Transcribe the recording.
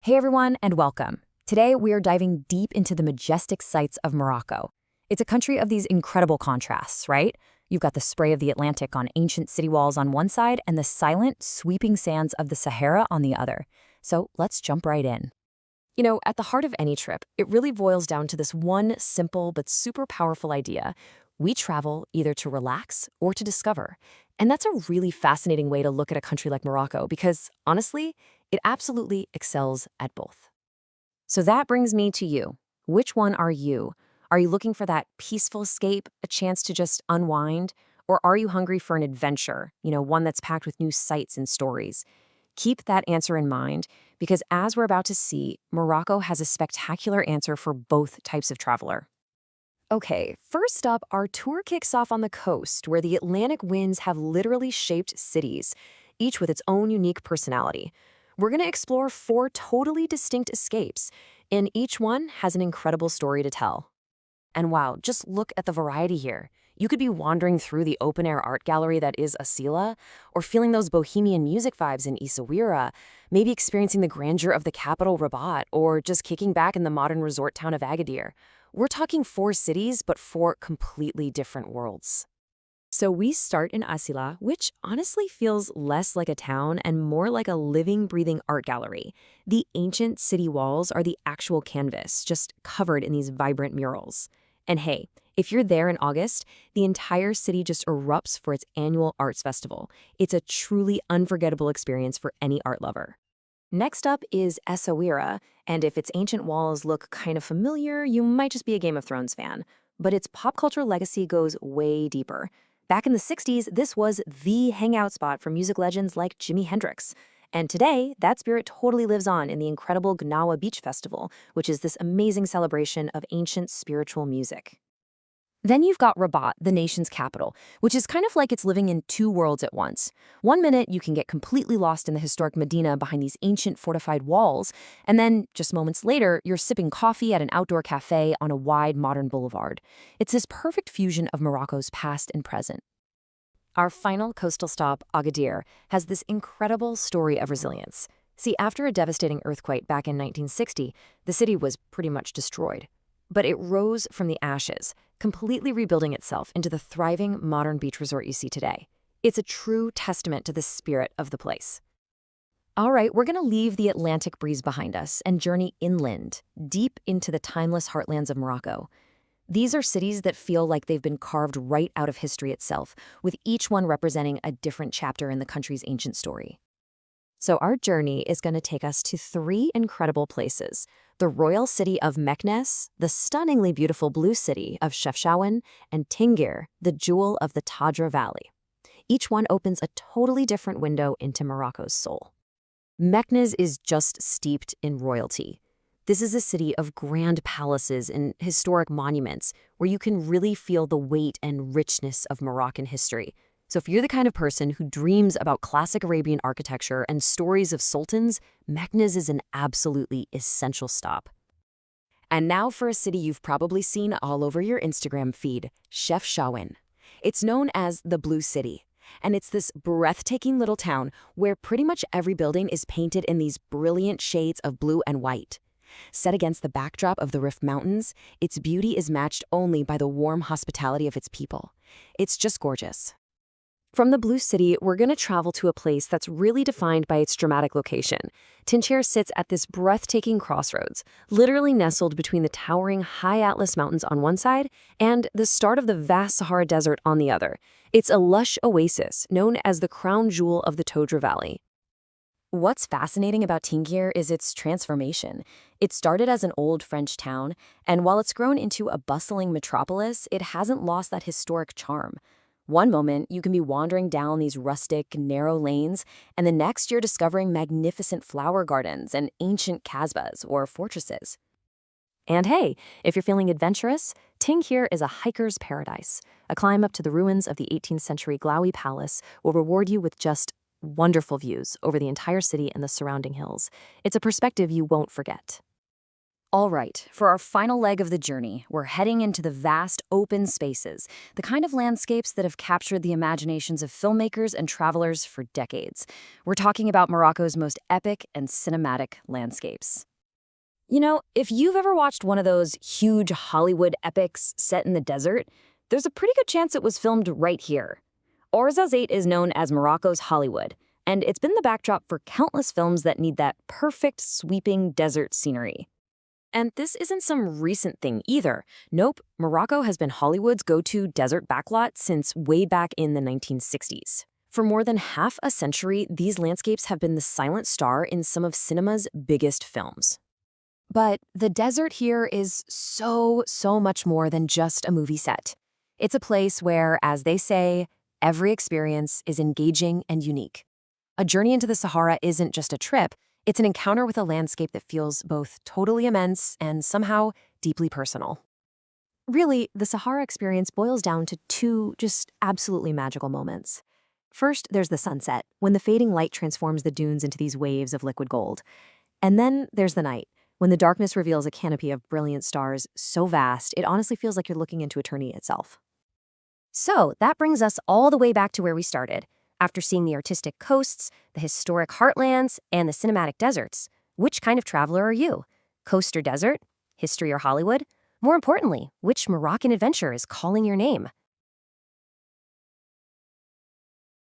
Hey everyone, and welcome. Today we are diving deep into the majestic sights of Morocco. It's a country of these incredible contrasts, right? You've got the spray of the Atlantic on ancient city walls on one side and the silent, sweeping sands of the Sahara on the other. So let's jump right in. At the heart of any trip, it really boils down to this one simple but super powerful idea. We travel either to relax or to discover. And that's a really fascinating way to look at a country like Morocco because, honestly, it absolutely excels at both. So that brings me to you. Which one are you? Are you looking for that peaceful escape, a chance to just unwind? Or are you hungry for an adventure, one that's packed with new sights and stories? Keep that answer in mind because as we're about to see, Morocco has a spectacular answer for both types of traveler. Okay, first up, our tour kicks off on the coast, where the Atlantic winds have literally shaped cities, each with its own unique personality. We're going to explore 4 totally distinct escapes, and each one has an incredible story to tell. And wow, just look at the variety here. You could be wandering through the open-air art gallery that is Asila, or feeling those bohemian music vibes in Essaouira, maybe experiencing the grandeur of the capital Rabat, or just kicking back in the modern resort town of Agadir. We're talking 4 cities, but 4 completely different worlds. So we start in Asila, which honestly feels less like a town and more like a living, breathing art gallery. The ancient city walls are the actual canvas, just covered in these vibrant murals. And hey, if you're there in August, the entire city just erupts for its annual arts festival. It's a truly unforgettable experience for any art lover. Next up is Essaouira, and if its ancient walls look kind of familiar, you might just be a Game of Thrones fan. But its pop culture legacy goes way deeper. Back in the 60s, this was the hangout spot for music legends like Jimi Hendrix. And today, that spirit totally lives on in the incredible Gnawa Beach Festival, which is this amazing celebration of ancient spiritual music. Then you've got Rabat, the nation's capital, which is kind of like it's living in 2 worlds at once. One minute, you can get completely lost in the historic Medina behind these ancient fortified walls, and then, just moments later, you're sipping coffee at an outdoor cafe on a wide modern boulevard. It's this perfect fusion of Morocco's past and present. Our final coastal stop, Agadir, has this incredible story of resilience. See, after a devastating earthquake back in 1960, the city was pretty much destroyed. But it rose from the ashes, completely rebuilding itself into the thriving modern beach resort you see today. It's a true testament to the spirit of the place. All right, we're going to leave the Atlantic breeze behind us and journey inland, deep into the timeless heartlands of Morocco. These are cities that feel like they've been carved right out of history itself, with each one representing a different chapter in the country's ancient story. So our journey is going to take us to 3 incredible places: the royal city of Meknes, the stunningly beautiful blue city of Chefchaouen, and Tingir, the jewel of the Tadra Valley. Each one opens a totally different window into Morocco's soul. Meknes is just steeped in royalty. This is a city of grand palaces and historic monuments where you can really feel the weight and richness of Moroccan history. So if you're the kind of person who dreams about classic Arabian architecture and stories of sultans, Meknes is an absolutely essential stop. And now for a city you've probably seen all over your Instagram feed, Chefchaouen. It's known as the Blue City, and it's this breathtaking little town where pretty much every building is painted in these brilliant shades of blue and white. Set against the backdrop of the Rif Mountains, its beauty is matched only by the warm hospitality of its people. It's just gorgeous. From the Blue City, we're going to travel to a place that's really defined by its dramatic location. Tinchir sits at this breathtaking crossroads, literally nestled between the towering high Atlas Mountains on one side and the start of the vast Sahara Desert on the other. It's a lush oasis known as the crown jewel of the Todra Valley. What's fascinating about Tingir is its transformation. It started as an old French town, and while it's grown into a bustling metropolis, it hasn't lost that historic charm. One moment, you can be wandering down these rustic, narrow lanes, and the next you're discovering magnificent flower gardens and ancient kasbahs or fortresses. And hey, if you're feeling adventurous, Tingir is a hiker's paradise. A climb up to the ruins of the 18th century Glaoui Palace will reward you with just wonderful views over the entire city and the surrounding hills. It's a perspective you won't forget. All right, for our final leg of the journey, we're heading into the vast open spaces, the kind of landscapes that have captured the imaginations of filmmakers and travelers for decades. We're talking about Morocco's most epic and cinematic landscapes. You know, if you've ever watched one of those huge Hollywood epics set in the desert, there's a pretty good chance it was filmed right here. Ouarzazate is known as Morocco's Hollywood, and it's been the backdrop for countless films that need that perfect, sweeping desert scenery. And this isn't some recent thing either. Nope, Morocco has been Hollywood's go-to desert backlot since way back in the 1960s. For more than half a century, these landscapes have been the silent star in some of cinema's biggest films. But the desert here is so much more than just a movie set. It's a place where, as they say, every experience is engaging and unique. A journey into the Sahara isn't just a trip, it's an encounter with a landscape that feels both totally immense and somehow deeply personal. Really, the Sahara experience boils down to two just absolutely magical moments. First, there's the sunset, when the fading light transforms the dunes into these waves of liquid gold. And then there's the night, when the darkness reveals a canopy of brilliant stars so vast, it honestly feels like you're looking into eternity itself. So that brings us all the way back to where we started. After seeing the artistic coasts, the historic heartlands, and the cinematic deserts, which kind of traveler are you? Coast or desert? History or Hollywood? More importantly, which Moroccan adventure is calling your name?